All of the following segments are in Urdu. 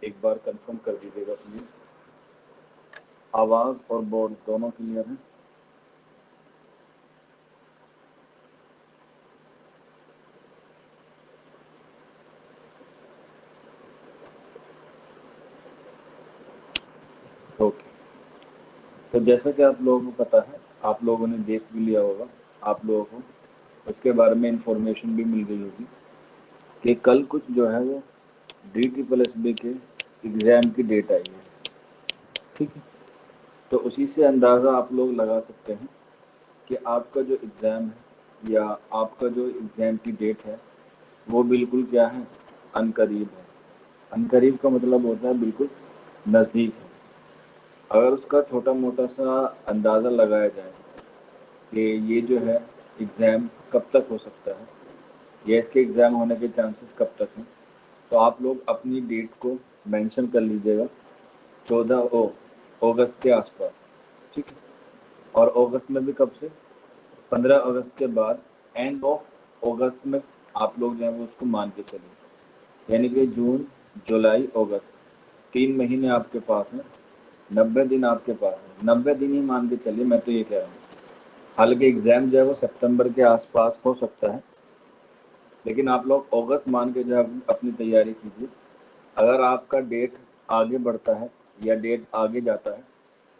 ایک بار کنفرم کر دیجیے گا پلیز. آواز اور بورڈ دونوں کلیئر ہیں؟ اوکے. تو جیسا کہ آپ لوگوں کو پتہ ہے، آپ لوگوں نے دیکھ بھی لیا ہوگا، آپ لوگوں کو اس کے بارے میں انفارمیشن بھی مل گئی ہوگی کہ کل کچھ جو ہے وہ DSSB کے ایگزام کی ڈیٹ آئی ہے. ٹھیک ہے، تو اسی سے اندازہ آپ لوگ لگا سکتے ہیں کہ آپ کا جو ایگزام ہے یا آپ کا جو ایگزام کی ڈیٹ ہے وہ بالکل کیا ہے، ان قریب ہے. ان قریب کا مطلب ہوتا ہے بالکل نزدیک ہے. اگر اس کا چھوٹا موٹا سا اندازہ لگایا جائے کہ یہ جو ہے ایگزام کب تک ہو سکتا ہے یا اس کے ایگزام ہونے کے چانسز کب تک ہیں، تو آپ لوگ اپنی ڈیٹ کو مینشن کر لیجیے گا 14 اگست کے آس پاس. ٹھیک ہے، اور اگست میں بھی کب سے؟ 15 اگست کے بعد اینڈ آف اگست میں آپ لوگ جو ہے وہ اس کو مان کے چلیں، یعنی کہ جون جولائی اگست 3 مہینے آپ کے پاس ہیں. 90 دن آپ کے پاس ہے، 90 دن ہی مان کے چلیے. میں تو یہ کہہ رہا ہوں حالانکہ ایگزام جو ہے وہ سپتمبر کے آس پاس ہو سکتا ہے، لیکن آپ لوگ اگست مان کے جو ہے اپنی تیاری کیجیے. اگر آپ کا ڈیٹ آگے بڑھتا ہے یا ڈیٹ آگے جاتا ہے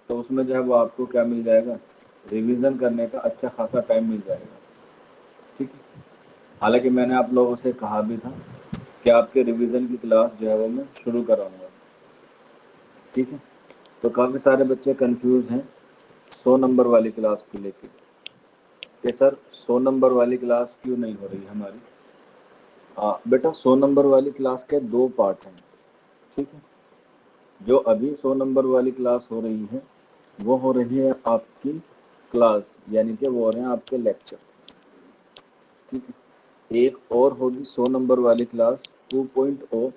تو اس میں جو ہے وہ آپ کو کیا مل جائے گا، ریویژن کرنے کا اچھا خاصا ٹائم مل جائے گا. ٹھیک ہے، حالانکہ میں نے آپ لوگوں سے کہا بھی تھا کہ آپ کے ریویژن کی کلاس جو ہے وہ میں شروع کراؤں گا. ٹھیک ہے، تو کافی سارے بچے کنفیوز ہیں 100 نمبر والی کلاس کو لے کے کہ سر 100 نمبر والی کلاس کیوں نہیں ہو رہی ہماری. بیٹا 100 نمبر والی کلاس کے 2 پارٹ ہیں. ٹھیک ہے، جو ابھی 100 نمبر والی کلاس ہو رہی ہے وہ ہو رہی ہے آپ کی کلاس، یعنی کہ وہ ہو رہے ہیں آپ کے لیکچر. ٹھیک ہے، ایک اور ہوگی 100 نمبر والی کلاس 2.0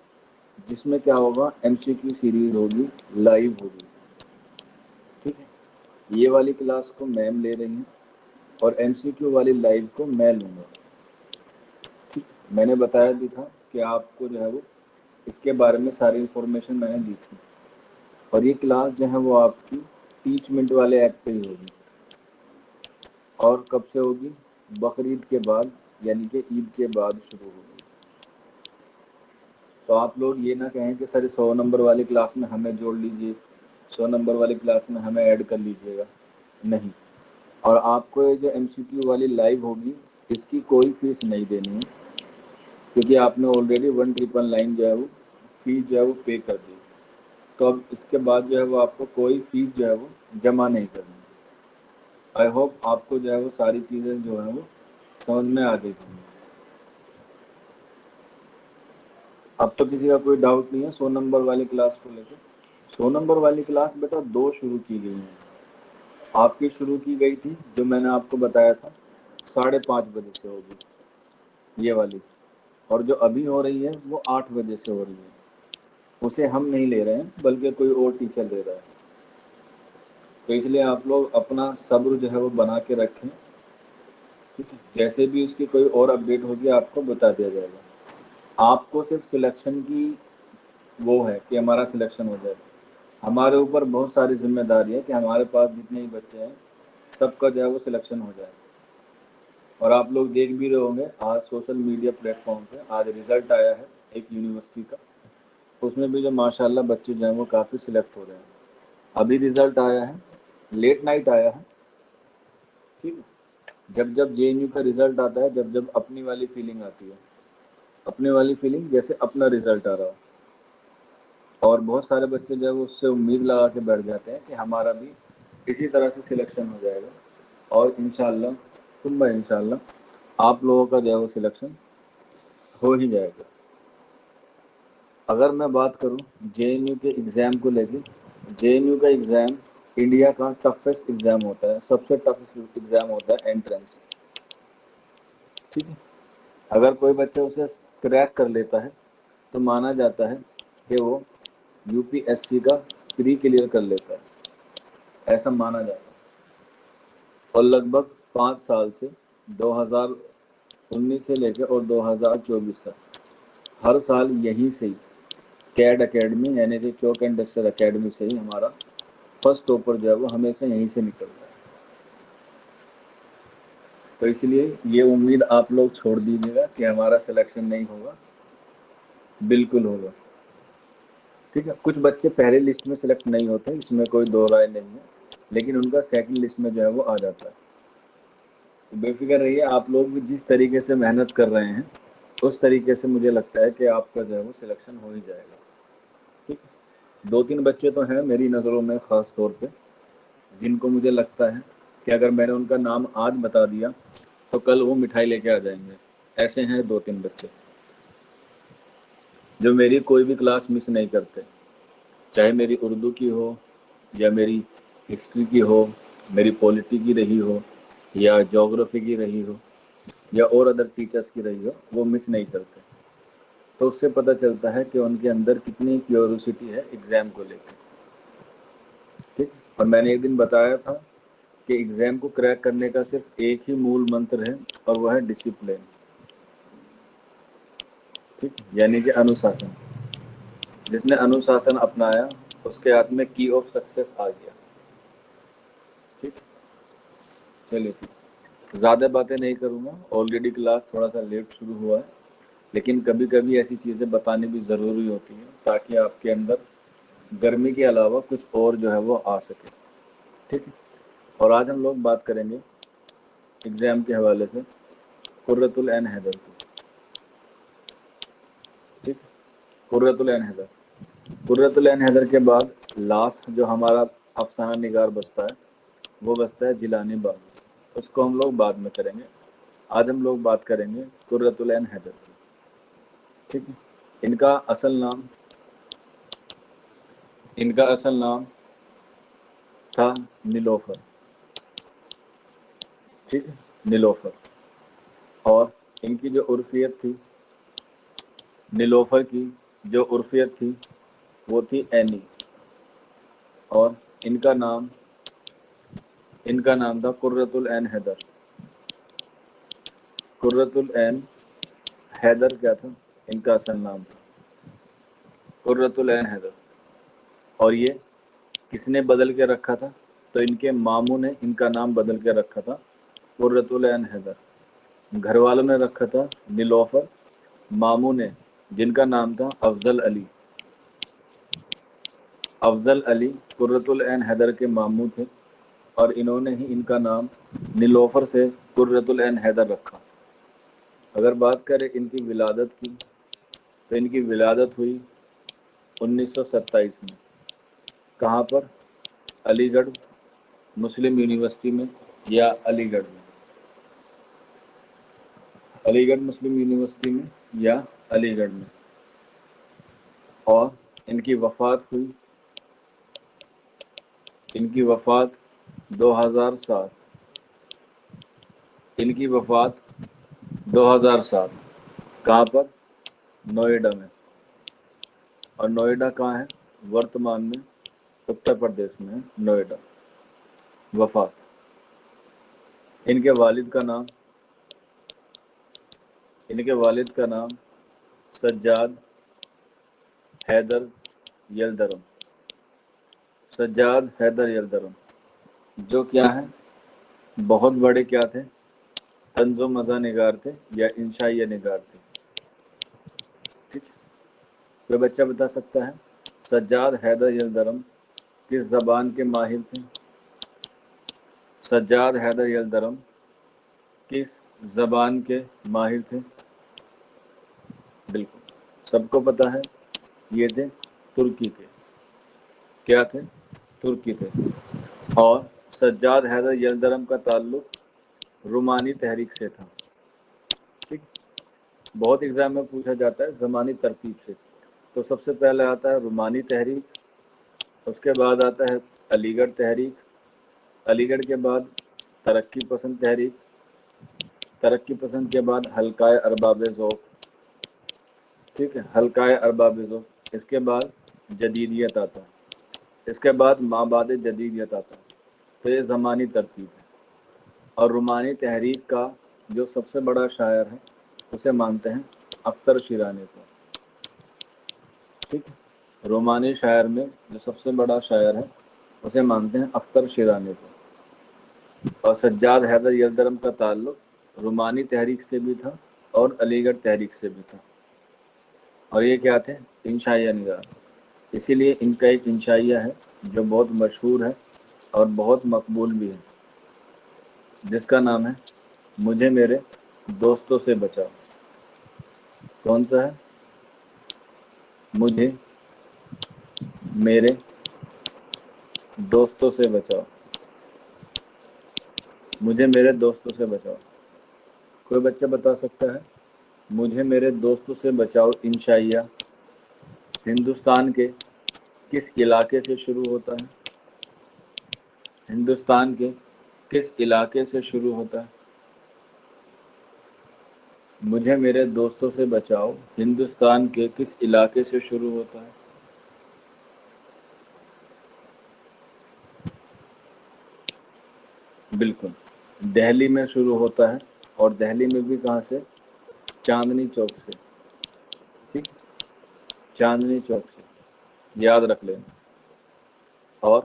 جس میں کیا ہوگا، MCQ سیریز ہوگی، لائیو ہوگی. ٹھیک ہے، یہ والی کلاس کو میم لے رہی ہیں اور MCQ والی لائیو کو میں لوں گا. ٹھیک، میں نے بتایا بھی تھا کہ آپ کو جو ہے وہ اس کے بارے میں ساری انفارمیشن میں نے دی تھی. اور یہ کلاس جو ہے وہ آپ کی ٹیچ منٹ والے ایپ پہ ہی ہوگی. اور کب سے ہوگی؟ بقرعید کے بعد، یعنی کہ عید کے بعد شروع ہوگی. تو آپ لوگ یہ نہ کہیں کہ سر 100 نمبر والی کلاس میں ہمیں جوڑ لیجیے، 100 نمبر والی کلاس میں ہمیں ایڈ کر لیجیے گا. نہیں. اور آپ کو یہ جو MCQ والی لائیو ہوگی اس کی کوئی فیس نہیں دینی ہے، کیونکہ آپ نے آلریڈی 1999 جو ہے وہ فیس جو ہے وہ پے کر دی. تو اب اس کے بعد جو ہے وہ آپ کو کوئی فیس جو ہے وہ جمع نہیں کرنی. آئی ہوپ آپ کو جو ہے وہ ساری چیزیں جو ہیں وہ سمجھ میں آ گئی ہیں. اب تو کسی کا کوئی ڈاؤٹ نہیں ہے 100 نمبر والی کلاس کو لے کے. 100 نمبر والی کلاس بیٹا 2 شروع کی گئی ہیں. آپ کی شروع کی گئی تھی جو میں نے آپ کو بتایا تھا 5:30 بجے سے ہوگی یہ والی، اور جو ابھی ہو رہی ہے وہ 8 بجے سے ہو رہی ہے. اسے ہم نہیں لے رہے ہیں بلکہ کوئی اور ٹیچر لے رہا ہے. تو اس لیے آپ لوگ اپنا صبر جو ہے وہ بنا کے رکھیں. ٹھیک ہے، جیسے بھی اس کی کوئی اور اپڈیٹ ہوگی آپ کو بتا دیا جائے گا. آپ کو صرف سلیکشن کی وہ ہے کہ ہمارا سلیکشن ہو جائے. ہمارے اوپر بہت ساری ذمہ داری ہے کہ ہمارے پاس جتنے ہی بچے ہیں سب کا جو ہے وہ سلیکشن ہو جائے. اور آپ لوگ دیکھ بھی رہے ہوں گے آج سوشل میڈیا پلیٹ فارم پہ آج رزلٹ آیا ہے ایک یونیورسٹی کا، اس میں بھی جو ماشاء اللہ بچے جو ہیں وہ کافی سلیکٹ ہو رہے ہیں. ابھی رزلٹ آیا ہے، لیٹ نائٹ آیا ہے. ٹھیک ہے، جب JNU کا رزلٹ آتا ہے جب اپنی والی فیلنگ آتی ہے، اپنے والی فیلنگ جیسے اپنا رزلٹ آ رہا ہو. اور بہت سارے بچے جو ہے وہ اس سے امید لگا کے بیٹھ جاتے ہیں کہ ہمارا بھی اسی طرح سے سلیکشن ہو جائے گا. اور انشاءاللہ ثم انشاءاللہ آپ لوگوں کا جو ہے وہ سلیکشن ہو ہی جائے گا. اگر میں بات کروں JNU کے ایگزام کو لے کے، JNU کا ایگزام انڈیا کا ٹفسٹ ایگزام ہوتا ہے، سب سے ٹفسٹ ایگزام ہوتا ہے انٹرنس. ٹھیک ہے، اگر کوئی بچہ اسے کریک کر لیتا ہے تو مانا جاتا ہے کہ وہ UPSC کا پری کلیئر کر لیتا ہے، ایسا مانا جاتا ہے. اور لگ بھگ 5 سال سے 2019 سے لے کے اور 2024 تک ہر سال یہیں سے ہی کیڈ اکیڈمی یعنی کہ چوک اینڈ ڈسٹر اکیڈمی سے ہی ہمارا فرسٹ ٹاپر جو ہے وہ ہمیشہ یہیں سے نکلتا ہے. تو اس لیے یہ امید آپ لوگ چھوڑ دیجیے گا کہ ہمارا سلیکشن نہیں ہوگا. بالکل ہوگا. ٹھیک ہے. کچھ بچے پہلے لسٹ میں سلیکٹ نہیں ہوتے، اس میں کوئی دو رائے نہیں ہے، لیکن ان کا سیکنڈ لسٹ میں جو ہے وہ آ جاتا ہے. بے فکر رہیے، آپ لوگ بھی جس طریقے سے محنت کر رہے ہیں اس طریقے سے مجھے لگتا ہے کہ آپ کا جو ہے وہ سلیکشن ہو ہی جائے گا. ٹھیک ہے. 2-3 بچے تو ہیں میری نظروں میں خاص طور پہ جن کو مجھے لگتا ہے کہ اگر میں نے ان کا نام آج بتا دیا تو کل وہ مٹھائی لے کے آ جائیں گے. ایسے ہیں 2-3 بچے جو میری کوئی بھی کلاس مس نہیں کرتے، چاہے میری اردو کی ہو یا میری ہسٹری کی ہو، میری پولیٹی کی رہی ہو یا جغرافی کی رہی ہو یا اور ادر ٹیچرس کی رہی ہو، وہ مس نہیں کرتے. تو اس سے پتہ چلتا ہے کہ ان کے اندر کتنی کیوروسٹی ہے ایگزام کو لے کے. ٹھیک. اور میں نے ایک دن بتایا تھا کہ ایگزام کو کریک کرنے کا صرف ایک ہی مول منتر ہے اور وہ ہے ڈسپلن. ٹھیک. یعنی کہ انوشاسن. جس نے انوشاسن اپنایا اس کے ہاتھ میں کی آف سکسیس آ گیا. ٹھیک. چلیے ٹھیک. زیادہ باتیں نہیں کروں گا، آلریڈی کلاس تھوڑا سا لیٹ شروع ہوا ہے، لیکن کبھی کبھی ایسی چیزیں بتانی بھی ضروری ہوتی ہیں تاکہ آپ کے اندر گرمی کے علاوہ کچھ اور جو ہے وہ آ سکے. ٹھیک ہے. اور آج ہم لوگ بات کریں گے ایگزام کے حوالے سے قرۃ العین حیدر کی. ٹھیک. قرۃ العین حیدر. قرۃ العین حیدر کے بعد لاسٹ جو ہمارا افسانہ نگار بستا ہے وہ بستا ہے جیلانی بابو. اس کو ہم لوگ بعد میں کریں گے. آج ہم لوگ بات کریں گے قرۃ العین حیدر کی. ٹھیک ہے. ان کا اصل نام تھا نیلوفر. ٹھیک ہے. نیلوفر. اور ان کی جو عرفیت تھی، نیلوفر کی جو عرفیت تھی وہ تھی اینی. اور ان کا نام تھا قرۃ العین حیدر. قرۃ العین حیدر کیا تھا؟ ان کا اصل نام تھا قرۃ العین حیدر. اور یہ کس نے بدل کے رکھا تھا؟ تو ان کے ماموں نے ان کا نام بدل کے رکھا تھا قرۃ العین حیدر. گھر والوں نے رکھا تھا نیلوفر، ماموں نے جن کا نام تھا افضل علی. افضل علی قرۃ العین حیدر کے ماموں تھے اور انہوں نے ہی ان کا نام نیلوفر سے قرۃ العین حیدر رکھا. اگر بات کریں ان کی ولادت کی تو ان کی ولادت ہوئی 1927 میں. کہاں پر؟ علی گڑھ مسلم یونیورسٹی میں یا علی گڑھ میں. علی گڑھ مسلم یونیورسٹی میں یا علی گڑھ میں. اور ان کی وفات ہوئی 2007. ان کی وفات 2007. کہاں پر؟ نوئیڈا میں. اور نوئیڈا کہاں ہے؟ ورتمان میں اتر پردیش میں نوئیڈا. وفات. ان کے والد کا نام سجاد حیدر یلدرم. سجاد حیدر یلدرم جو کیا ہیں بہت بڑے کیا تھے؟ طنز و مزاح نگار تھے یا انشائیہ نگار تھے. ٹھیک. کوئی بچہ بتا سکتا ہے سجاد حیدر یلدرم کس زبان کے ماہر تھے؟ سجاد حیدر یلدرم کس زبان کے ماہر تھے؟ بالکل سب کو پتا ہے، یہ تھے ترکی کے. کیا تھے؟ ترکی تھے. اور سجاد حیدر یلدرم کا تعلق رومانی تحریک سے تھا. ٹھیک. بہت ایگزام میں پوچھا جاتا ہے زمانی ترتیب سے. تو سب سے پہلے آتا ہے رومانی تحریک، اس کے بعد آتا ہے علی گڑھ تحریک، علی گڑھ کے بعد ترقی پسند تحریک، ترقی پسند کے بعد حلقۂ ارباب ذوق. ٹھیک ہے. حلقۂ ارباب ذوق. اس کے بعد جدیدیت آتا ہے. اس کے بعد مابعد جدیدیت آتا ہے. تو یہ زمانی ترتیب ہے. اور رومانی تحریک کا جو سب سے بڑا شاعر ہے اسے مانتے ہیں اختر شیرازی کو. ٹھیک ہے، رومانی شاعر میں جو سب سے بڑا شاعر ہے اسے مانتے ہیں اختر شیرازی کو، اور سجاد حیدر یلدرم کا تعلق رومانی تحریک سے بھی تھا اور علی گڑھ تحریک سے بھی تھا، اور یہ کیا تھے؟ انشائیہ نگار۔ اسی لیے ان کا ایک انشائیہ ہے جو بہت مشہور ہے اور بہت مقبول بھی ہے، جس کا نام ہے مجھے میرے دوستوں سے بچاؤ۔ کون سا ہے؟ مجھے میرے دوستوں سے بچاؤ، مجھے میرے دوستوں سے بچاؤ۔ کوئی بچہ بتا سکتا ہے مجھے میرے دوستوں سے بچاؤ انشائیہ ہندوستان کے کس علاقے سے شروع ہوتا ہے؟ ہندوستان کے کس علاقے سے شروع ہوتا ہے؟ مجھے میرے دوستوں سے بچاؤ ہندوستان کے کس علاقے سے شروع ہوتا ہے؟ بالکل، دہلی میں شروع ہوتا ہے، اور دہلی میں بھی کہاں سے؟ چاندنی چوک سے۔ ٹھیک، چاندنی چوک سے، یاد رکھ لینا۔ اور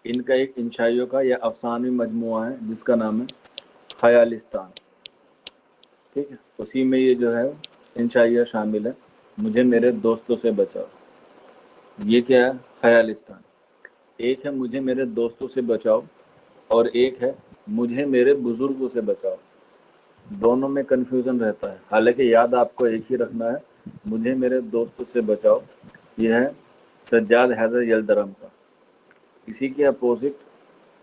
ان کا ایک انشائیوں کا یا افسانوی مجموعہ ہے جس کا نام ہے خیالستان۔ ٹھیک ہے، اسی میں یہ جو ہے انشائیہ شامل ہے، مجھے میرے دوستوں سے بچاؤ۔ یہ کیا ہے؟ خیالستان۔ ایک ہے مجھے میرے دوستوں سے بچاؤ، اور ایک ہے مجھے میرے بزرگوں سے بچاؤ۔ دونوں میں کنفیوژن رہتا ہے، حالانکہ یاد آپ کو ایک ہی رکھنا ہے، مجھے میرے دوستوں سے بچاؤ یہ ہے سجاد حیدر یلدرم کا۔ اسی کے اپوزٹ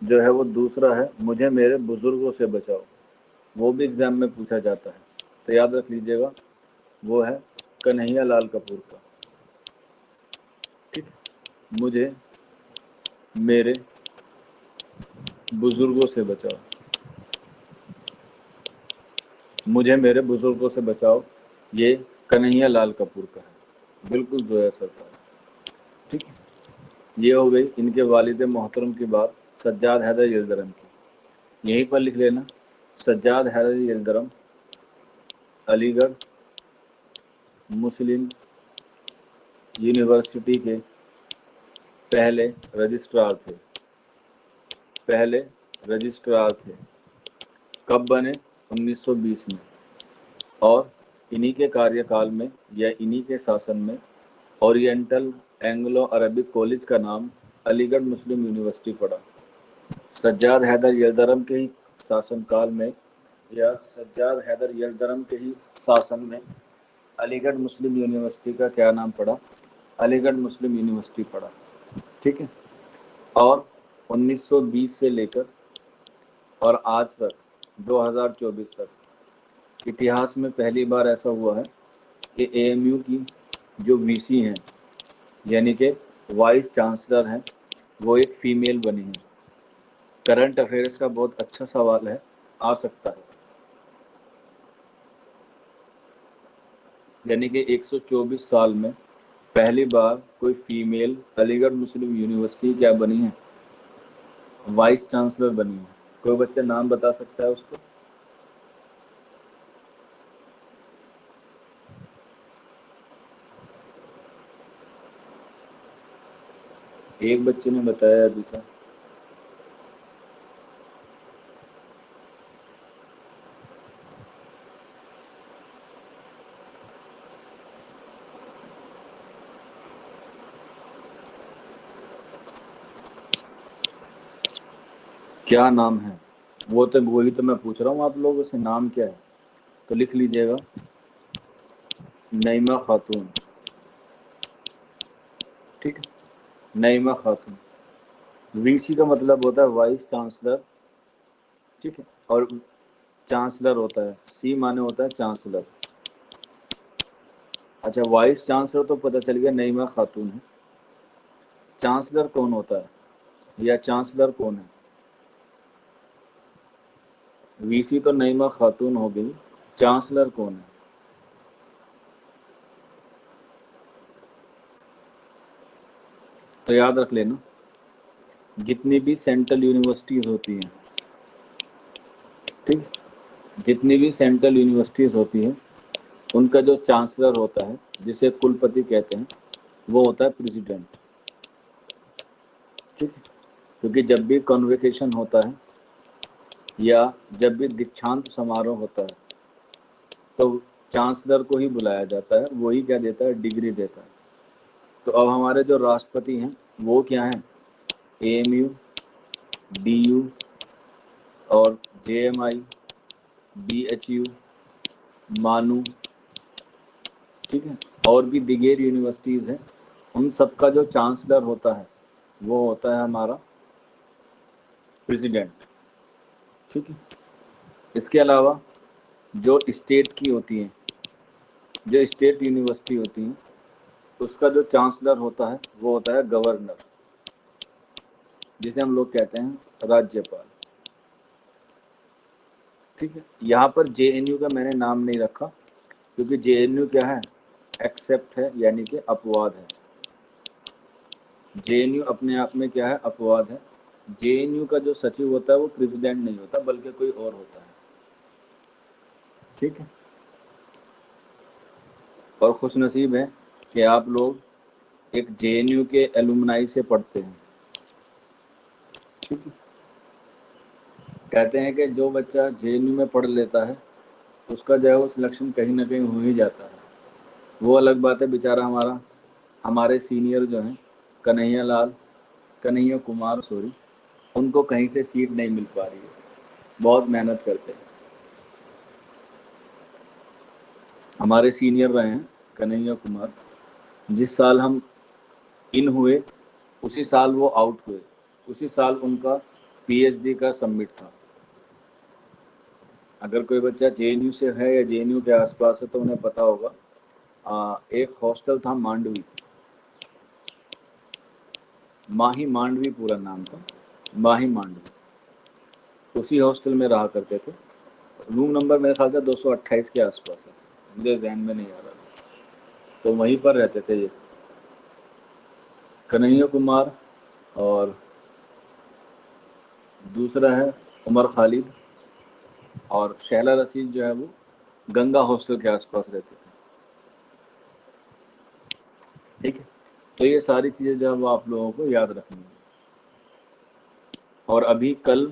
جو ہے وہ دوسرا ہے مجھے میرے بزرگوں سے بچاؤ، وہ بھی ایگزام میں پوچھا جاتا ہے، تو یاد رکھ لیجئے گا، وہ ہے کنہیا لال کپور کا۔ ٹھیک، مجھے میرے بزرگوں سے بچاؤ، مجھے میرے بزرگوں سے بچاؤ، یہ کنہیا لال کپور کا ہے، بالکل جو ہے سرکار۔ ٹھیک ہے، یہ ہو گئی ان کے والد محترم کی بات، سجاد حیدر یلدرم کی۔ یہیں پر لکھ لینا سجاد حیدر یلدرم علی گڑھ مسلم یونیورسٹی کے پہلے رجسٹرار تھے، پہلے رجسٹرار تھے۔ کب بنے؟ 1920 میں، اور انہی کے کاریہ کال میں یا انہی کے شاسن میں اورینٹل اینگلو عربک کالج کا نام علی گڑھ مسلم یونیورسٹی پڑا۔ سجاد حیدر یلدرم کے ہی شاسن کال میں یا سجاد حیدر یلدرم کے ہی شاسن میں علی گڑھ مسلم یونیورسٹی کا کیا نام پڑا؟ علی گڑھ مسلم یونیورسٹی پڑا۔ ٹھیک ہے، اور 1920 سے لے کر اور آج تک 2024 تک اتہاس میں پہلی بار ایسا ہوا ہے کہ اے ایم یو کی جو وی سی ہیں یعنی کہ وائس چانسلر ہیں وہ ایک فیمیل بنی ہیں۔ کرنٹ افیئرس کا بہت اچھا سوال ہے، آ سکتا ہے، یعنی کہ 124 سال میں پہلی بار کوئی فیمیل علی گڑھ مسلم یونیورسٹی کیا بنی ہے؟ وائس چانسلر بنی ہے۔ کوئی بچہ نام بتا سکتا ہے اس کو؟ ایک بچے نے بتایا ابھی تک۔ کیا نام ہے؟ وہ تو وہی تو میں پوچھ رہا ہوں آپ لوگوں سے، نام کیا ہے؟ تو لکھ لیجئے گا نعیمہ خاتون۔ ٹھیک ہے، نعیمہ خاتون۔ وی سی کا مطلب ہوتا ہے وائس چانسلر، ٹھیک ہے، اور چانسلر ہوتا ہے، سی مانے ہوتا ہے چانسلر۔ اچھا، وائس چانسلر تو پتہ چل گیا نعیمہ خاتون ہے، چانسلر کون ہوتا ہے یا چانسلر کون ہے؟ وی سی تو نعیمہ خاتون ہو گئی، چانسلر کون ہے؟ تو یاد رکھ لینا جتنی بھی سینٹرل یونیورسٹیز ہوتی ہیں، ٹھیک، جتنی بھی سینٹرل یونیورسٹیز ہوتی ہیں ان کا جو چانسلر ہوتا ہے جسے کلپتی کہتے ہیں وہ ہوتا ہے پریزیڈنٹ، ٹھیک ہے، کیونکہ جب بھی کنووکیشن ہوتا ہے یا جب بھی دیکشانت سماروہ ہوتا ہے تو چانسلر کو ہی بلایا جاتا ہے، وہی کیا دیتا ہے، ڈگری دیتا ہے۔ تو اب ہمارے جو راشٹرپتی ہیں وہ کیا ہیں، A M U, D U اور J M I, B H U, مانو، ٹھیک ہے، اور بھی دیگر یونیورسٹیز ہیں، ان سب کا جو چانسلر ہوتا ہے وہ ہوتا ہے ہمارا پریزیڈنٹ، ٹھیک ہے۔ اس کے علاوہ جو اسٹیٹ کی ہوتی ہیں، جو اسٹیٹ یونیورسٹی ہوتی ہیں، اس کا جو چانسلر ہوتا ہے وہ ہوتا ہے گورنر، جسے ہم لوگ کہتے ہیں راجیہ پال، ٹھیک ہے۔ یہاں پر جے این یو کا میں نے نام نہیں رکھا کیونکہ جے این یو کیا ہے، ایکسیپٹ ہے، یعنی کہ اپواد ہے۔ جے این یو اپنے آپ میں کیا ہے، اپواد ہے۔ جے این یو کا جو سچیو ہوتا ہے وہ پریزیڈنٹ نہیں ہوتا بلکہ کوئی اور ہوتا ہے، ٹھیک ہے۔ اور خوش نصیب ہے کہ آپ لوگ ایک جے این یو کے ایلومنائی سے پڑھتے ہیں، ٹھیک ہے۔ کہتے ہیں کہ جو بچہ جے این یو میں پڑھ لیتا ہے اس کا جو ہے وہ سلیکشن کہیں نہ کہیں ہو ہی جاتا ہے۔ وہ الگ بات ہے، بیچارہ ہمارے سینئر جو ہیں کنہیا کمار ان کو کہیں سے سیٹ نہیں مل پا رہی ہے، بہت محنت کرتے ہیں۔ ہمارے سینئر رہے ہیں کنہیا کمار، جس سال ہم ان ہوئے اسی سال وہ آؤٹ ہوئے، اسی سال ان کا پی ایچ ڈی کا سبمٹ تھا۔ اگر کوئی بچہ جے این یو سے ہے یا جے این یو کے آس پاس ہے تو انہیں پتا ہوگا، ایک ہاسٹل تھا مانڈوی، ماہی مانڈوی پورا نام تھا، ماہی مانڈوی، اسی ہاسٹل میں رہا کرتے تھے۔ روم نمبر میرے خیال سے 228 کے آس پاس ہے، مجھے ذہن میں نہیں آ رہا، تو وہیں پر رہتے تھے یہ کنہیا کمار، اور دوسرا ہے عمر خالد، اور شہلا رشید جو ہے وہ گنگا ہاسٹل کے آس پاس رہتے تھے، ٹھیک ہے۔ تو یہ ساری چیزیں جو ہے وہ آپ لوگوں کو یاد رکھنی ہے۔ اور ابھی کل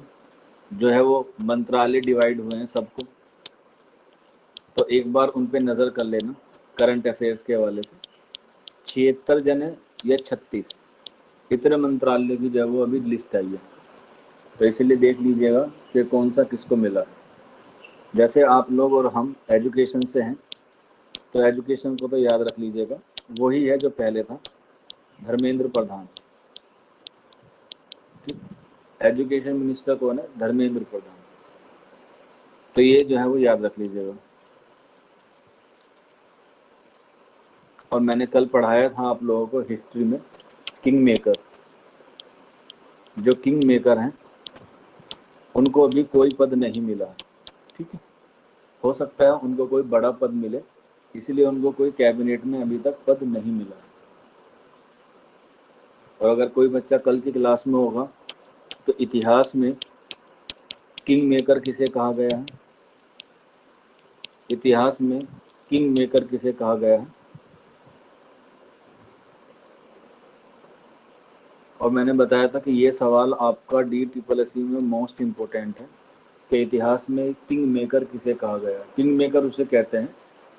جو ہے وہ منترالیہ ڈیوائیڈ ہوئے ہیں سب کو، تو ایک بار ان پہ نظر کر لینا کرنٹ افیئرس کے حوالے سے۔ 76 جنے یا 36 اتنے منترالیہ کی جو ہے وہ ابھی لسٹ آئی ہے، تو اسی لیے دیکھ لیجیے گا کہ کون سا کس کو ملا۔ جیسے آپ لوگ اور ہم ایجوکیشن سے ہیں تو ایجوکیشن کو تو یاد رکھ لیجیے گا، وہی ہے جو پہلے تھا، دھرمیندر پردھان، ٹھیک۔ ایجوکیشن منسٹر کون ہے، دھرمیندر پردھان، تو یہ جو ہے وہ یاد رکھ لیجیے گا۔ اور میں نے کل پڑھایا تھا آپ لوگوں کو ہسٹری میں کنگ میکر، جو کنگ میکر ہیں ان کو ابھی کوئی پد نہیں ملا، ٹھیک ہے۔ ہو سکتا ہے ان کو کوئی بڑا پد ملے، اسی لیے ان کو کوئی کیبنٹ میں ابھی تک پد نہیں ملا۔ اور اگر کوئی بچہ کل کی کلاس میں ہوگا تو اتہاس میں کنگ میکر کسے کہا گیا ہے، اتہاس میں کنگ میکر کسے کہا گیا ہے۔ اور میں نے بتایا تھا کہ یہ سوال آپ کا DSSC میں موسٹ امپورٹنٹ ہے کہ اتہاس میں کنگ میکر کسے کہا گیا ہے۔ کنگ میکر اسے کہتے ہیں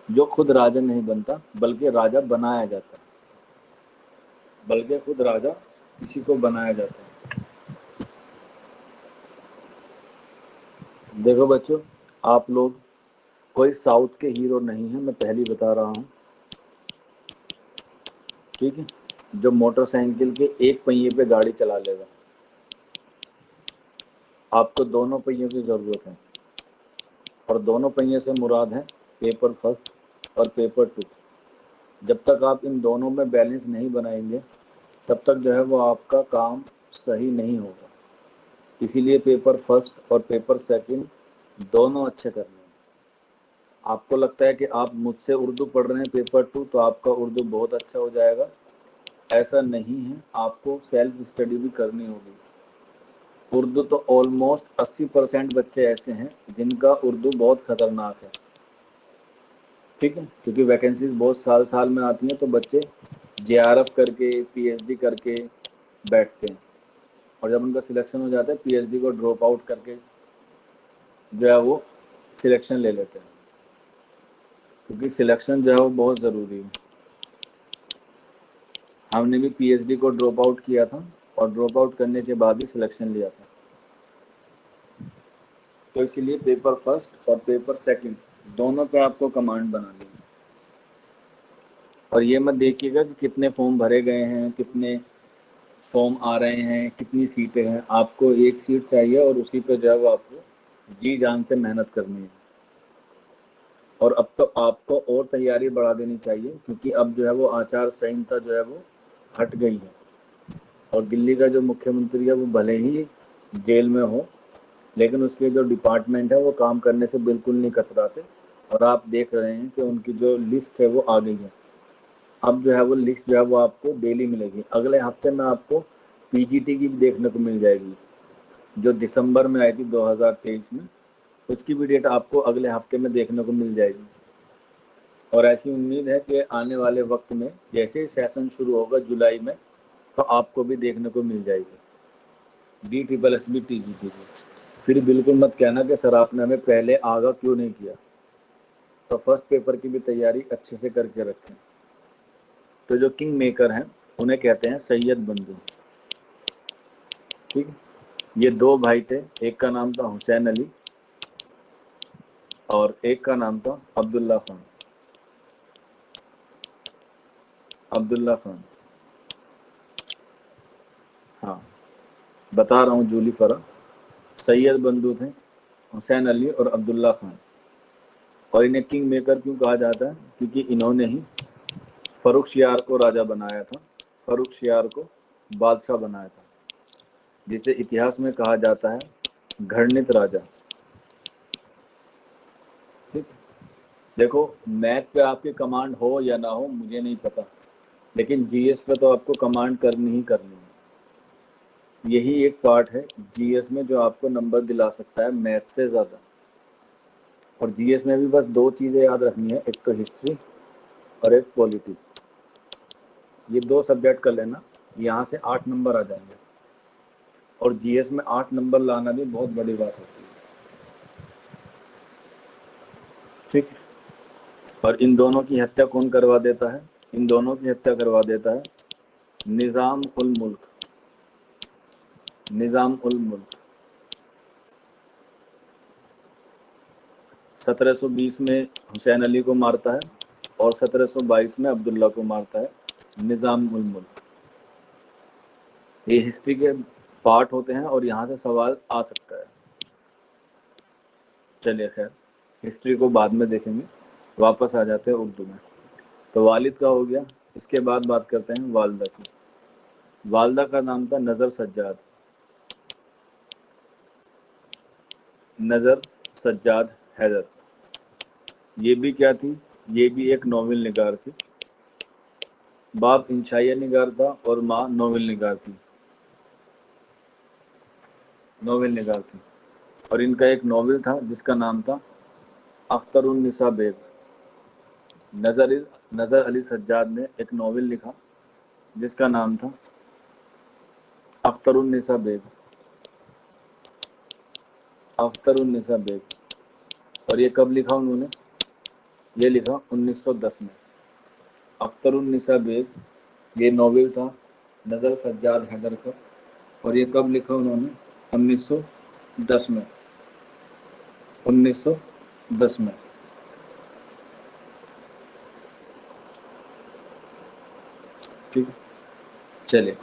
جو خود راجا نہیں بنتا بلکہ راجا بنایا جاتا ہے، بلکہ خود راجا کسی کو بنایا جاتا ہے۔ دیکھو بچوں، آپ لوگ کوئی ساؤتھ کے ہیرو نہیں ہیں، میں پہلی بتا رہا ہوں، ٹھیک ہے، جو موٹر سائیکل کے ایک پہیے پہ گاڑی چلا لے گا۔ آپ کو دونوں پہیوں کی ضرورت ہے، اور دونوں پہیے سے مراد ہے پیپر فرسٹ اور پیپر 2۔ جب تک آپ ان دونوں میں بیلنس نہیں بنائیں گے تب تک جو ہے وہ آپ کا کام صحیح نہیں ہوگا۔ اسی لیے پیپر فرسٹ اور پیپر سیکنڈ دونوں اچھے کرنے ہیں۔ آپ کو لگتا ہے کہ آپ مجھ سے اردو پڑھ رہے ہیں پیپر 2 تو آپ کا اردو بہت اچھا ہو جائے گا، ایسا نہیں ہے، آپ کو سیلف اسٹڈی بھی کرنی ہوگی۔ اردو تو آلموسٹ 80% بچے ایسے ہیں جن کا اردو بہت خطرناک ہے، ٹھیک ہے، کیونکہ ویکنسیز بہت سال میں آتی ہیں تو بچے JRF کر کے PhD کر کے بیٹھتے ہیں، اور جب ان کا سلیکشن ہو جاتا ہے PhD کو ڈراپ آؤٹ کر کے جو ہے وہ سلیکشن لے لیتے ہیں، کیونکہ سلیکشن جو ہے وہ بہت ضروری ہے۔ ہم نے بھی PhD کو ڈراپ آؤٹ کیا تھا اور ڈراپ آؤٹ کرنے کے بعد ہی سلیکشن لیا تھا، تو اسی لیے پیپر فرسٹ اور پیپر سیکنڈ دونوں پہ آپ کو کمانڈ بنانی ہے۔ اور یہ مت دیکھیے گا کہ کتنے فارم بھرے گئے ہیں، کتنے فارم آ رہے ہیں، کتنی سیٹیں ہیں، آپ کو ایک سیٹ چاہیے اور اسی پہ جو ہے وہ آپ کو جی جان سے محنت کرنی ہے۔ اور اب تو آپ کو اور تیاری بڑھا دینی چاہیے، کیونکہ اب جو ہے وہ آچار سنہتا جو ہے وہ ہٹ گئی ہے، اور دلی کا جو مکھیہ منتری ہے وہ بھلے ہی جیل میں ہو، لیکن اس کے جو ڈپارٹمنٹ ہے وہ کام کرنے سے بالکل نہیں کتراتے، اور آپ دیکھ رہے ہیں کہ ان کی جو لسٹ ہے وہ آ گئی ہے۔ اب جو ہے وہ لسٹ جو ہے وہ آپ کو ڈیلی ملے گی۔ اگلے ہفتے میں آپ کو PGT کی بھی دیکھنے کو مل جائے گی، جو دسمبر میں آئی تھی 2023 میں، اس کی بھی ڈیٹ آپ کو اگلے ہفتے میں دیکھنے کو مل جائے گی۔ اور ایسی امید ہے کہ آنے والے وقت میں جیسے ہی سیشن شروع ہوگا جولائی میں، تو آپ کو بھی دیکھنے کو مل جائے گی DSSB TGT کی۔ پھر بالکل مت کہنا کہ سر آپ نے ہمیں پہلے آگاہ کیوں نہیں کیا، تو فرسٹ پیپر کی بھی تیاری اچھے سے کر کے رکھیں۔ تو جو کنگ میکر ہیں انہیں کہتے ہیں سید بندو، ٹھیک ہے۔ یہ دو بھائی تھے، ایک کا نام تھا حسین علی اور ایک کا نام تھا عبداللہ خان۔ عبداللہ خان، ہاں بتا رہا ہوں جولی فرق۔ سید بندو تھے حسین علی اور عبداللہ خان، اور انہیں کنگ میکر کیوں کہا جاتا ہے؟ کیونکہ انہوں نے ہی فروخ شیار کو راجہ بنایا تھا، فروخ شیار کو بادشاہ بنایا تھا، جسے اتہاس میں کہا جاتا ہے گھڑنت راجہ، ٹھیک۔ دیکھو میتھ پہ آپ کی کمانڈ ہو یا نہ ہو مجھے نہیں پتا، لیکن GS پہ تو آپ کو کمانڈ کرنی ہی کرنی ہے۔ یہی ایک پارٹ ہے GS میں جو آپ کو نمبر دلا سکتا ہے میتھ سے زیادہ۔ اور GS میں بھی بس دو چیزیں یاد رکھنی ہے، ایک تو ہسٹری اور ایک پولیٹی۔ یہ دو سبجیکٹ کر لینا، یہاں سے 8 نمبر آ جائیں گے، اور GS میں 8 نمبر لانا بھی بہت بڑی بات ہوتی ہے، ٹھیک۔ اور ان دونوں کی ہتیا کون کروا دیتا ہے؟ ان دونوں کی ہتیا کروا دیتا ہے نظام الملک۔ نظام الملک 1720 میں حسین علی کو مارتا ہے اور 1722 میں عبداللہ کو مارتا ہے نظام الملک۔ یہ ہسٹری کے پارٹ ہوتے ہیں اور یہاں سے سوال آ سکتا ہے۔ چلیے خیر، ہسٹری کو بعد میں دیکھیں گے، واپس آ جاتے ہیں اردو میں۔ تو والد کا ہو گیا، اس کے بعد بات کرتے ہیں والدہ کی۔ والدہ کا نام تھا نظر سجاد، نظر سجاد حیدر۔ یہ بھی کیا تھی؟ یہ بھی ایک ناول نگار تھی۔ باپ انشائیہ نگار تھا اور ماں ناول نگار تھی، ناول نگار تھی۔ اور ان کا ایک ناول تھا جس کا نام تھا اختر النساء بیگ۔ نظر علی سجاد نے ایک ناول لکھا جس کا نام تھا اختر النساء بیگ، اختر النساء بیگ۔ اور یہ کب لکھا انہوں نے؟ یہ لکھا 1910 میں۔ اختر النساء بیگ یہ ناول تھا نظر سجاد حیدر کا، اور یہ کب لکھا انہوں نے؟ 1910 میں، 1910 میں، ٹھیک۔ چلے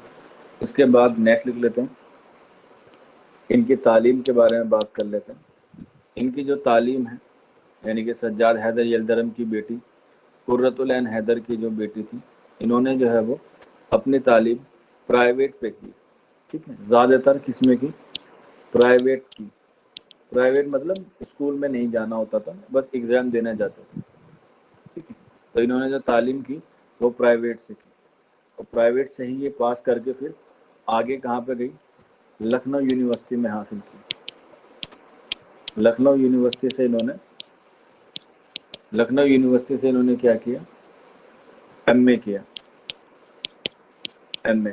اس کے بعد نیکسٹ لکھ لیتے ہیں، ان کی تعلیم کے بارے میں بات کر لیتے ہیں۔ ان کی جو تعلیم ہے، یعنی کہ سجاد حیدر یلدرم کی بیٹی قرۃ العین حیدر کی جو بیٹی تھی، انہوں نے جو ہے وہ اپنی تعلیم پرائیویٹ پہ کی، ٹھیک ہے۔ زیادہ تر کس میں کی؟ پرائیویٹ کی۔ پرائیویٹ مطلب اسکول میں نہیں جانا ہوتا تھا، بس ایگزام دینے جاتے تھے، ٹھیک ہے۔ تو انہوں نے جو تعلیم کی وہ پرائیویٹ سے کی، اور پرائیویٹ سے ہی یہ پاس کر کے پھر آگے کہاں پہ گئی؟ لکھنؤ یونیورسٹی میں حاصل کی۔ لکھنؤ یونیورسٹی سے انہوں نے کیا کیا؟ ایم اے کیا۔ MA,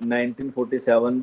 1947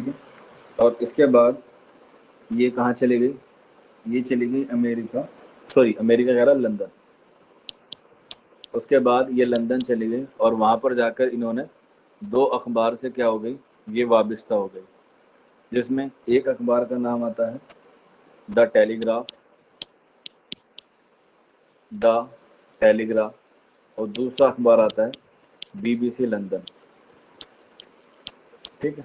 ٹھیک ہے. اور اس کے بعد یہ کہاں چلی گئی؟ یہ چلی گئی امریکہ کہہ رہا لندن. اس کے بعد یہ لندن چلی گئی اور وہاں پر جا کر انہوں نے 2 اخبار سے کیا ہو گئی، یہ وابستہ ہو گئی، جس میں ایک اخبار کا نام آتا ہے دا ٹیلی گراف اور دوسرا اخبار آتا ہے BBC لندن. ٹھیک ہے.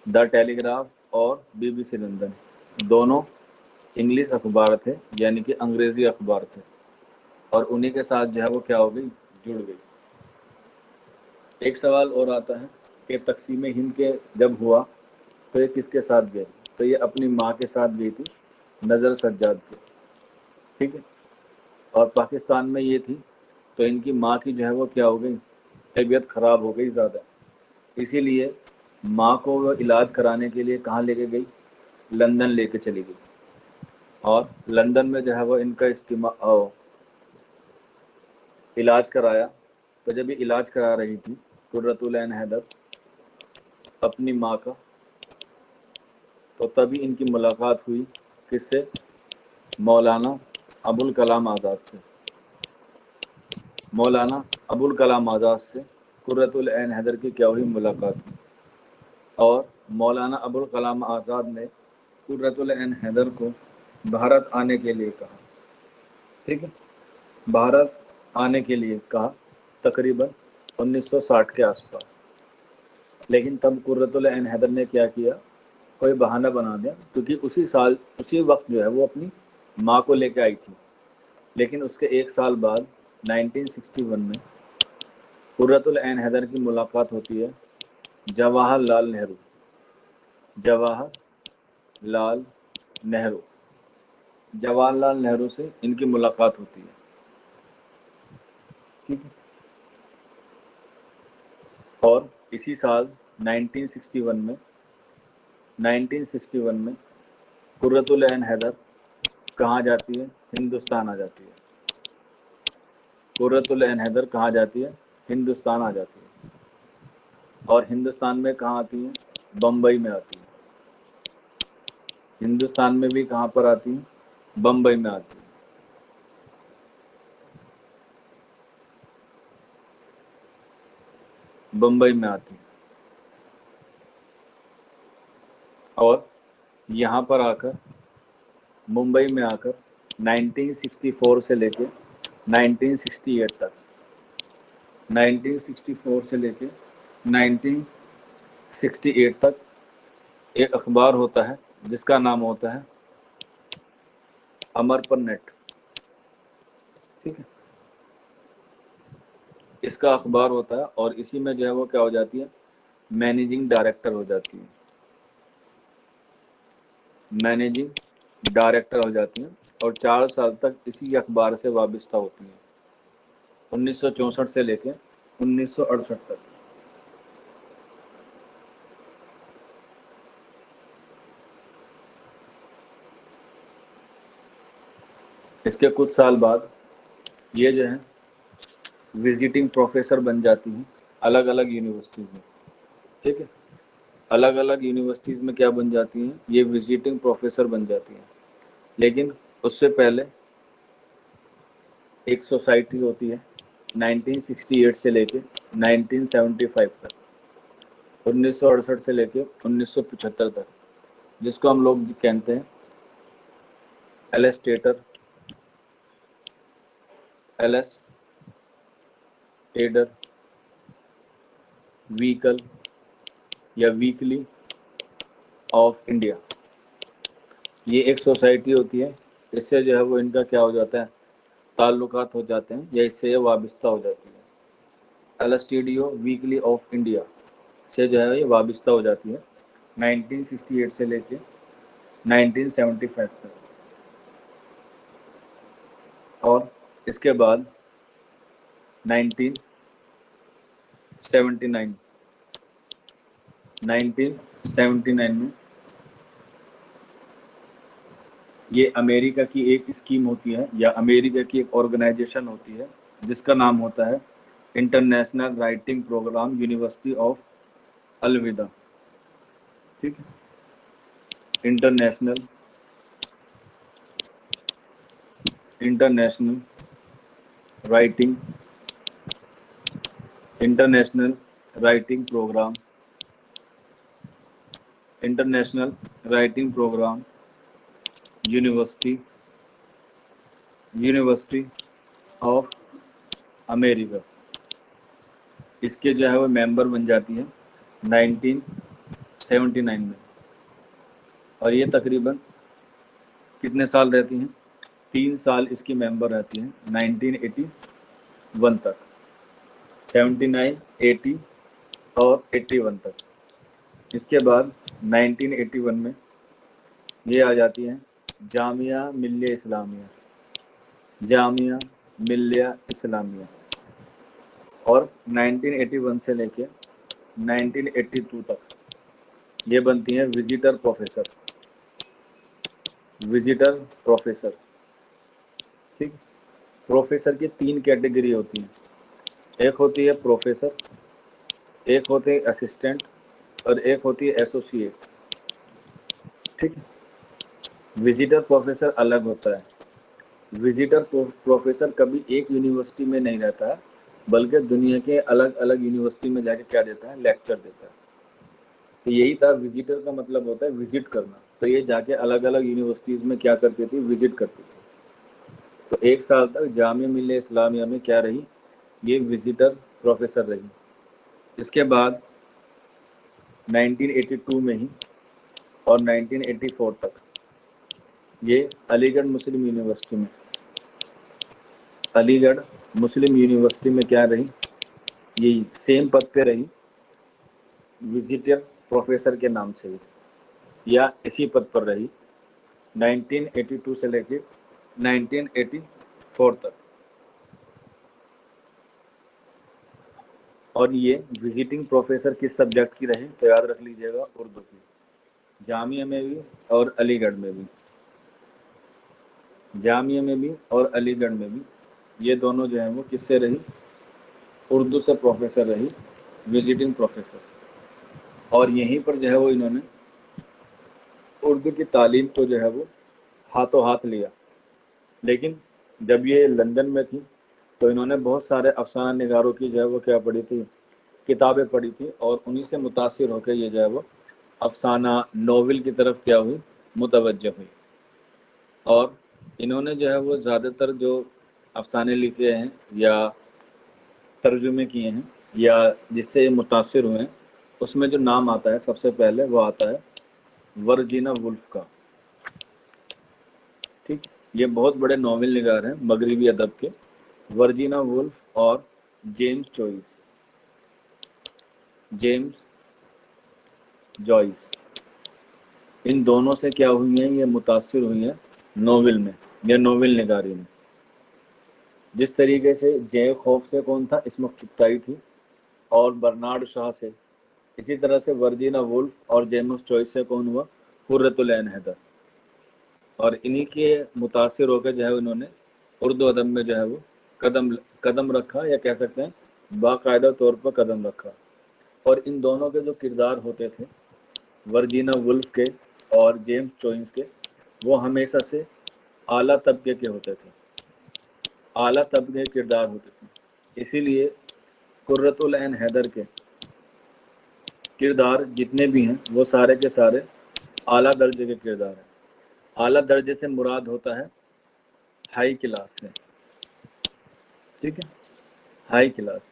دا ٹیلی گراف اور BBC لندن دونوں انگلش اخبار تھے، یعنی کہ انگریزی اخبار تھے، اور انہی کے ساتھ جو ہے وہ کیا ہو گئی، جڑ گئی. ایک سوال اور آتا ہے کہ تقسیم ہند کے جب ہوا تو یہ کس کے ساتھ گئے؟ تو یہ اپنی ماں کے ساتھ گئی تھی، نظر سجاد کے. ٹھیک ہے. اور پاکستان میں یہ تھی تو ان کی ماں کی جو ہے وہ کیا ہو گئی، طبیعت خراب ہو گئی زیادہ، اسی لیے ماں کو وہ علاج کرانے کے لیے کہاں لے کے گئی، لندن لے کے چلی گئی. اور لندن میں جو ہے وہ ان کا علاج کرایا. تو جب یہ علاج کرا رہی تھی قرۃ العین حیدر اپنی ماں کا، تو تبھی ان کی ملاقات ہوئی کس سے، مولانا ابوالکلام آزاد سے. مولانا ابوالکلام آزاد سے قرۃ العین حیدر کی کیا ہوئی، ملاقات ہوئی. اور مولانا ابوالکلام آزاد نے قرۃ العین حیدر کو بھارت آنے کے لیے کہا. ٹھیک ہے. بھارت آنے کے لیے کہا تقریباً 1960 کے آس پاس. لیکن تب قرۃ العین حیدر نے کیا کیا، کوئی بہانہ بنا دیا، کیونکہ اسی وقت جو ہے وہ اپنی ماں کو لے کے آئی تھی. لیکن اس کے 1 سال بعد 1961 میں قرۃ العین حیدر کی ملاقات ہوتی ہے جواہر لال نہرو سے ان کی ملاقات ہوتی ہے. ٹھیک ہے. اور اسی سال 1961 میں قرۃ العین حیدر کہاں جاتی ہے، ہندوستان آ جاتی ہے. قرۃ العین حیدر کہاں جاتی ہے، ہندوستان آ جاتی ہے. اور ہندوستان میں کہاں آتی ہے، بمبئی میں آتی ہے. ہندوستان میں بھی کہاں پر آتی ہیں، بمبئی میں آتی ہیں. بمبئی میں آتی ہیں. اور یہاں پر آ کر ممبئی میں آ کر 1964 سے لے کے 1968 سے لے کے 1968 تک ایک اخبار ہوتا ہے جس کا نام ہوتا ہے امر پر نیٹ. ٹھیک ہے. اس کا اخبار ہوتا ہے اور اسی میں جو ہے وہ کیا ہو جاتی ہے، مینیجنگ ڈائریکٹر ہو جاتی ہے. مینیجنگ ڈائریکٹر ہو جاتی ہیں اور 4 سال تک اسی اخبار سے وابستہ ہوتی ہیں، 1964 سے لے کے 1968 تک. اس کے کچھ سال بعد یہ جو ہے وزٹنگ پروفیسر بن جاتی ہیں الگ الگ یونیورسٹیز میں. ٹھیک ہے. الگ الگ یونیورسٹیز میں کیا بن جاتی ہیں، یہ وزٹنگ پروفیسر بن جاتی ہیں. لیکن اس سے پہلے ایک سوسائٹی ہوتی ہے 1968 سے لے کے 1975 تک، 1968 سے لے کے 1975 تک، جس کو ہم لوگ کہتے ہیں ایلس ٹیڈر ویکل یا ویکلی آف انڈیا. یہ ایک سوسائٹی ہوتی ہے، اس سے جو ہے وہ ان کا کیا ہو جاتا ہے، تعلقات ہو جاتے ہیں یا اس سے یہ وابستہ ہو جاتی ہے. ایلسٹیڈیو ویکلی آف انڈیا سے جو ہے یہ وابستہ ہو جاتی ہے 1968 سے لے کے 1975 تک. اور اس کے بعد 1979 میں یہ امریکہ کی ایک اسکیم ہوتی ہے یا امریکہ کی ایک آرگنائزیشن ہوتی ہے جس کا نام ہوتا ہے international writing programme university of الوداع. ٹھیک ہے. International writing programme university of America. اس کے جو ہے وہ ممبر بن جاتی ہے 1979 میں. اور یہ تقریباً کتنے سال رہتی ہیں؟ 3 سال اس کی ممبر رہتی ہیں 1981 تک. 79 80 اور 81 تک. اس کے بعد 1981 میں یہ آ جاتی ہیں جامعہ ملیہ اسلامیہ. اور 1981 سے لے کے 1982 تک یہ بنتی ہیں وزٹر پروفیسر. ٹھیک. پروفیسر کی 3 کیٹیگری ہوتی ہیں. ایک ہوتی ہے پروفیسر، ایک ہوتے ہیں اسسٹنٹ، اور ایک ہوتی ہے ایسوسیٹ. ٹھیک. وزٹر پروفیسر الگ ہوتا ہے. وزٹر پروفیسر کبھی ایک یونیورسٹی میں نہیں رہتا ہے، بلکہ دنیا کے الگ الگ یونیورسٹی میں جا کے کیا دیتا ہے؟ لیکچر دیتا ہے. تو یہی تھا وزٹر کا مطلب ہوتا ہے وزٹ کرنا. تو یہ جا کے الگ الگ یونیورسٹیز میں کیا کرتی تھی؟ وزٹ کرتی تھی. تو 1 سال تک جامعہ ملیہ اسلامیہ میں کیا رہی؟ یہ وزٹر پروفیسر رہی. اس کے بعد 1982 میں ہی اور 1984 تک یہ علی گڑھ مسلم یونیورسٹی میں کیا رہی؟ یہ سیم پد پہ رہی، وزٹر پروفیسر کے نام سے ہی، یا اسی پد پر رہی 1982 سے لے کے 1984 تک. اور یہ وزٹنگ پروفیسر کس سبجیکٹ کی رہی؟ تو یاد رکھ لیجئے گا، اردو کی. جامعہ میں بھی اور علی گڑھ میں بھی. جامعہ میں بھی اور علی گڑھ میں بھی یہ دونوں جو ہیں وہ کس سے رہی؟ اردو سے پروفیسر رہی، وزٹنگ پروفیسر. اور یہیں پر جو ہے وہ انہوں نے اردو کی تعلیم کو جو ہے وہ ہاتھوں ہاتھ لیا. لیکن جب یہ لندن میں تھی تو انہوں نے بہت سارے افسانہ نگاروں کی جو ہے وہ کیا پڑھی تھی؟ کتابیں پڑھی تھی. اور انہی سے متاثر ہو کے یہ جو ہے وہ افسانہ ناول کی طرف کیا ہوئی؟ متوجہ ہوئی. اور انہوں نے جو ہے وہ زیادہ تر جو افسانے لکھے ہیں یا ترجمے کیے ہیں یا جس سے متاثر ہوئے ہیں، اس میں جو نام آتا ہے سب سے پہلے وہ آتا ہے ورجینا وولف کا. ٹھیک. یہ بہت بڑے ناول نگار ہیں مغربی ادب کے، ورجینا وولف اور جیمز جوائس. ان دونوں سے کیا ہوئی ہیں؟ یہ متاثر ہوئی ہیں ناول میں یا ناول نگاری میں. جس طریقے سے جے خوف سے کون تھا؟ اسمک چغتائی تھی، اور برنارڈ شاہ سے. اسی طرح سے ورجینا وولف اور جیمز جوائس سے کون ہوا؟ قرۃ العین حیدر. اور انہی کے متاثر ہو کے جو ہے انہوں نے اردو ادب میں جو ہے وہ قدم رکھا، یا کہہ سکتے ہیں باقاعدہ طور پر قدم رکھا. اور ان دونوں کے جو کردار ہوتے تھے، ورجینا وولف کے اور جیمز جوائس کے، وہ ہمیشہ سے اعلیٰ طبقے کے ہوتے تھے، اعلیٰ طبقے کے کردار ہوتے تھے. اسی لیے قرۃ العین حیدر کے کردار جتنے بھی ہیں وہ سارے کے سارے اعلیٰ درجے کے کردار ہیں. اعلیٰ درجے سے مراد ہوتا ہے ہائی کلاس سے. ٹھیک ہے. ہائی کلاس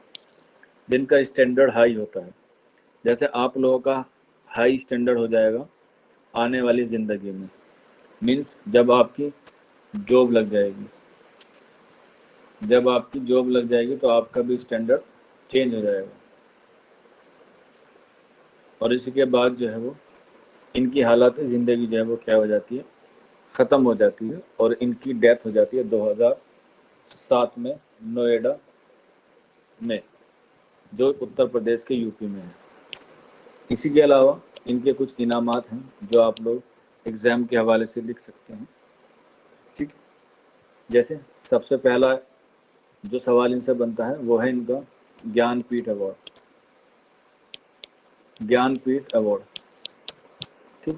جن کا اسٹینڈرڈ ہائی ہوتا ہے. جیسے آپ لوگوں کا ہائی اسٹینڈرڈ ہو جائے گا آنے والی زندگی میں، مینس جب آپ کی جاب لگ جائے گی، تو آپ کا بھی اسٹینڈرڈ چینج ہو جائے گا. اور اسی کے بعد جو ہے وہ ان کی حالات زندگی جو ہے وہ کیا ہو جاتی ہے؟ ختم ہو جاتی ہے. اور ان کی ڈیتھ ہو جاتی ہے 2007 میں نوئیڈا میں، جو اتر پردیش کے یو پی میں ہے. اسی کے علاوہ ان کے کچھ انعامات ہیں جو آپ لوگ ایگزام کے حوالے سے لکھ سکتے ہیں. ٹھیک. جیسے سب سے پہلا جو سوال ان سے بنتا ہے وہ ہے ان کا گیان پیٹھ ایوارڈ. ٹھیک.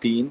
3,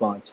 5.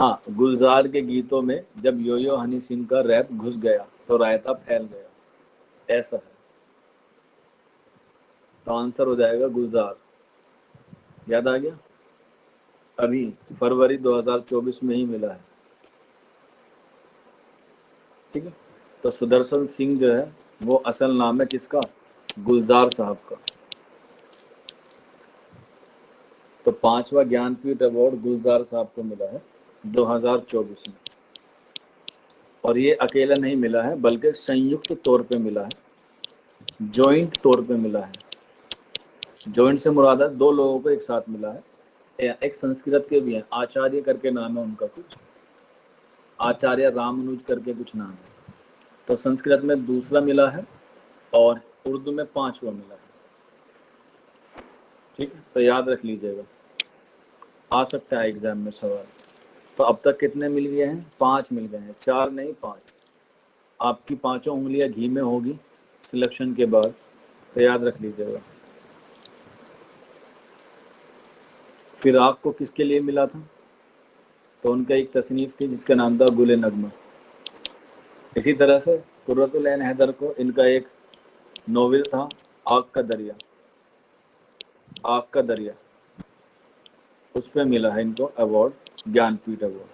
ہاں، گلزار کے گیتوں میں جب یو یو ہنی سنگھ کا ریپ گھس گیا تو رائتا پھیل گیا، ایسا ہے. تو آنسر ہو جائے گا گلزار. یاد آ گیا؟ ابھی فروری 2024 میں ہی ملا ہے. ٹھیک ہے. تو سدرشن سنگھ جو ہے وہ اصل نام ہے کس کا؟ گلزار صاحب کا. تو 5واں گیان پیٹھ ایوارڈ گلزار صاحب کو ملا ہے 2024 میں. اور یہ اکیلا نہیں ملا ہے بلکہ سنیکت طور پہ ملا ہے، جوائنٹ طور پہ ملا ہے. جوائنٹ سے مراد ہے 2 لوگوں کو ایک ساتھ ملا ہے. ایک سنسکرت کے بھی ہیں، آچاریہ کر کے نام ہے ان کا، کچھ آچاریہ رامانوج کر کے کچھ نام ہے. تو سنسکرت میں دوسرا ملا ہے اور اردو میں 5واں ملا ہے. ٹھیک ہے، تو یاد رکھ لیجیے گا، آ سکتا ہے ایگزام میں سوال. تو اب تک کتنے مل گئے ہیں؟ 5 مل گئے ہیں، 4 نہیں 5. آپ کی 5 انگلیاں گھی میں ہوگی سلیکشن کے بعد، تو یاد رکھ لیجیے گا. پھر آپ کو کس کے لیے ملا تھا؟ تو ان کا ایک تصنیف تھی جس کا نام تھا گل نغمہ. اسی طرح سے قرۃ العین حیدر کو ان کا ایک ناول تھا آگ کا دریا، آگ کا دریا، اس پہ ملا ہے ان کو ایوارڈ، گیان پیٹھ ایوارڈ.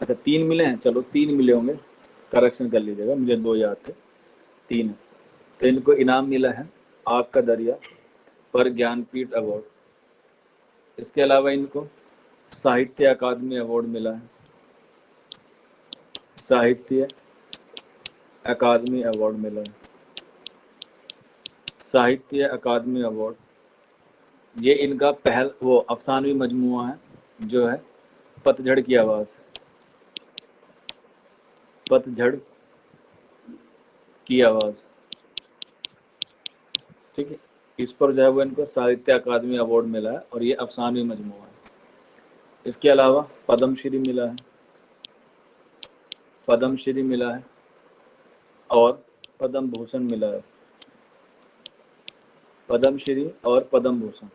اچھا 3 ملے ہیں، چلو 3 ملے ہوں گے، کریکشن کر لیجیے گا، مجھے 2 یاد تھے، 3. تو ان کو انعام ملا ہے آگ کا دریا پر گیان پیٹھ ایوارڈ. اس کے علاوہ ان کو ساہتیہ اکادمی ایوارڈ ملا ہے، ساہتیہ اکادمی ایوارڈ ملا ہے، ساہتیہ اکادمی ایوارڈ. یہ ان کا وہ افسانوی مجموعہ ہے جو ہے پت جھڑ کی آواز، پت جھڑ کی آواز. ٹھیک ہے، اس پر جو ہے وہ ان کو ساہتیہ اکادمی ایوارڈ ملا ہے اور یہ افسانوی مجموعہ ہے. اس کے علاوہ پدم شری ملا ہے، پدم شری ملا ہے اور پدم بھوشن ملا ہے، پدم شری اور پدم بھوشن.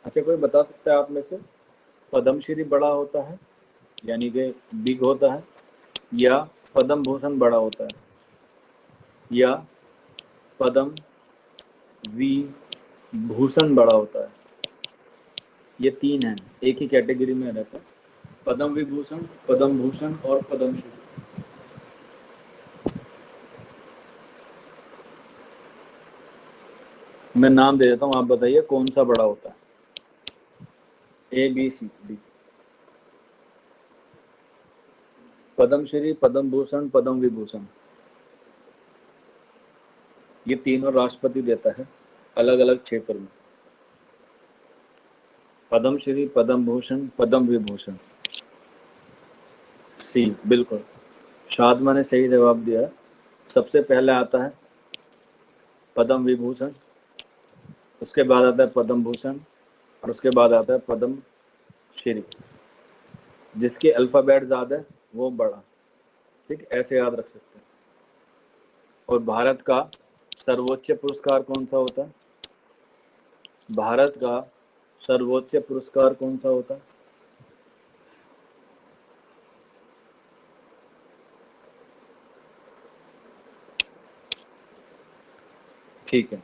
اچھا کوئی بتا سکتا ہے آپ میں سے پدم شری بڑا ہوتا ہے یعنی کہ بگ ہوتا ہے، یا پدم بھوشن بڑا ہوتا ہے، یا پدم وی بھوشن بڑا ہوتا ہے؟ یہ 3 ہیں، ایک ہی کیٹیگری میں رہتا ہے، پدم وبھوشن، پدم بھوشن اور پدم شری. میں نام دے دیتا ہوں، آپ بتائیے کون سا بڑا ہوتا ہے. اے B C D. Padma Shri, Padma Bhushan, Padma Vibhushan, یہ تینوں راشٹرپتی دیتا ہے الگ الگ چھیتر میں. پدم شری، پدم بھوشن، پدم وبھوشن. سی بالکل، شادمہ نے صحیح جواب دیا. سب سے پہلے آتا ہے پدم وبھوشن، اس کے بعد آتا ہے پدم بھوشن اور اس کے بعد آتا ہے پدم شری. جس کے الفابیٹ زیادہ ہے وہ بڑا. ٹھیک، ایسے یاد رکھ سکتے ہیں. اور بھارت کا سرووچ پرسکار کون سا ہوتا ہے؟ بھارت کا سرووچ پرسکار کون سا ہوتا ہے؟ ٹھیک ہے،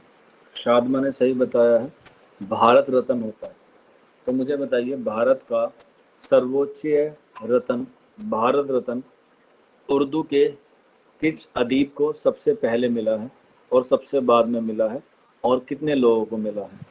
شادمہ نے صحیح بتایا ہے، بھارت رتن ہوتا ہے. تو مجھے بتائیے بھارت کا سرووچ رتن، بھارت رتن اردو کے کس ادیب کو سب سے پہلے ملا ہے اور سب سے بعد میں ملا ہے اور کتنے لوگوں کو ملا ہے؟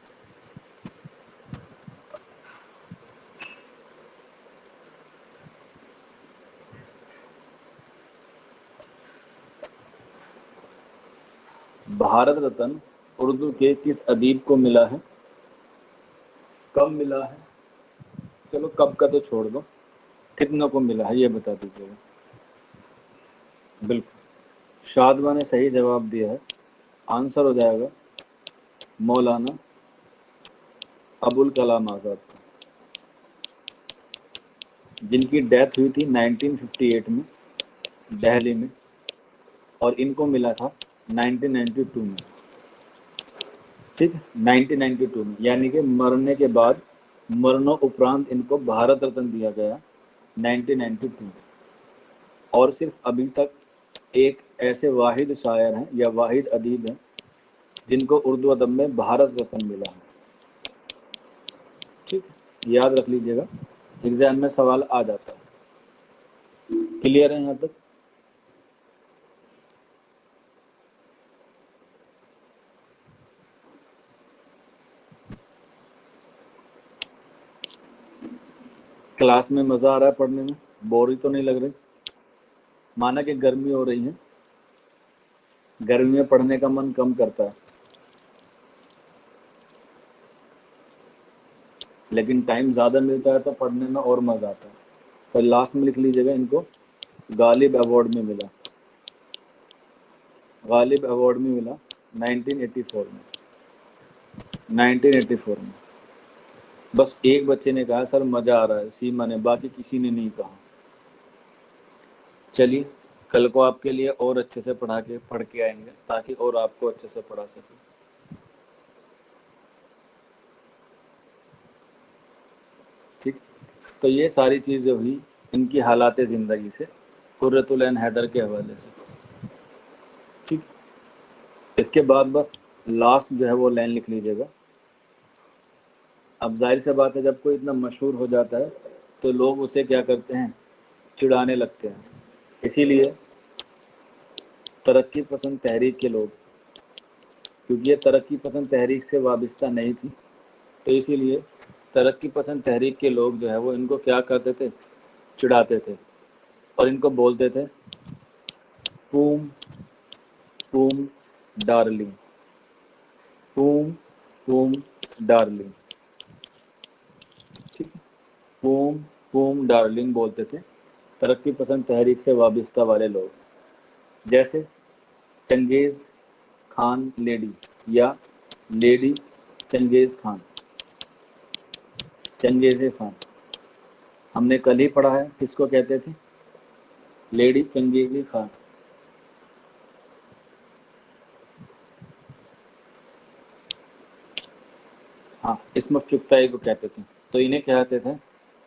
بھارت رتن اردو کے کس ادیب کو ملا ہے، کب ملا ہے؟ چلو کب کا تو چھوڑ دو، کتنوں کو ملا ہے یہ بتا دیجیے گا. بالکل، شادمہ نے صحیح جواب دیا ہے. آنسر ہو جائے گا مولانا ابوالکلام آزاد کا، جن کی ڈیتھ ہوئی تھی 1958 میں دہلی میں، اور ان کو ملا تھا 1992 میں. ٹھیک ہے، 1992 میں، یعنی کہ مرنے کے بعد، مرنوں اپرانت ان کو بھارت رتن دیا گیا 1992، اور صرف ابھی تک ایک ایسے واحد شاعر ہیں یا واحد ادیب ہیں جن کو اردو ادب میں بھارت رتن ملا ہے. ٹھیک ہے، یاد رکھ لیجیے گا، ایگزام میں سوال آ جاتا ہے. کلیئر ہے یہاں تک؟ کلاس میں مزہ آ رہا ہے پڑھنے میں؟ بوری تو نہیں لگ رہی؟ مانا کہ گرمی ہو رہی ہے، گرمی میں پڑھنے کا من کم کرتا ہے، لیکن ٹائم زیادہ ملتا ہے تو پڑھنے میں اور مزہ آتا ہے. تو لاسٹ میں لکھ لیجیے گا ان کو، غالب ایوارڈ میں ملا، غالب ایوارڈ میں ملا 1984 میں، 1984 میں. بس ایک بچے نے کہا سر مزہ آ رہا ہے، سیما نے، باقی کسی نے نہیں کہا. چلیے کل کو آپ کے لیے اور اچھے سے پڑھ کے آئیں گے تاکہ اور آپ کو اچھے سے پڑھا سکیں. ٹھیک، تو یہ ساری چیزیں ہوئی ان کی حالات زندگی سے، قرۃ العین حیدر کے حوالے سے. ٹھیک، اس کے بعد بس لاسٹ جو ہے وہ لائن لکھ لیجیے گا. اب ظاہر سی بات ہے جب کوئی اتنا مشہور ہو جاتا ہے تو لوگ اسے کیا کرتے ہیں، چڑانے لگتے ہیں. اسی لیے ترقی پسند تحریک کے لوگ، کیونکہ یہ ترقی پسند تحریک سے وابستہ نہیں تھی، تو اسی لیے ترقی پسند تحریک کے لوگ جو ہے وہ ان کو کیا کرتے تھے، چڑھاتے تھے، اور ان کو بولتے تھے پوم پوم ڈارلنگ، پوم پوم ڈارلنگ. ٹھیک ہے، پوم پوم ڈارلنگ بولتے تھے ترقی پسند تحریک سے وابستہ والے لوگ، جیسے چنگیز خان لیڈی یا لیڈی چنگیز خان، چنگیز خان. ہم نے کل ہی پڑھا ہے کس کو کہتے تھے، لیڈی چنگیز خان. ہاں، اسمت چغتائی کو کہتے تھے، تو انہیں کہتے تھے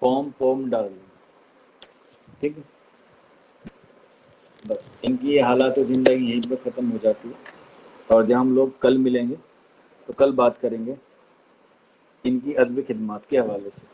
پوم پوم ڈارلنگ. ٹھیک ہے، بس ان کی یہ حالات زندگی یہیں پہ ختم ہو جاتی ہے. اور جب ہم لوگ کل ملیں گے تو کل بات کریں گے ان کی ادبی خدمات کے حوالے سے.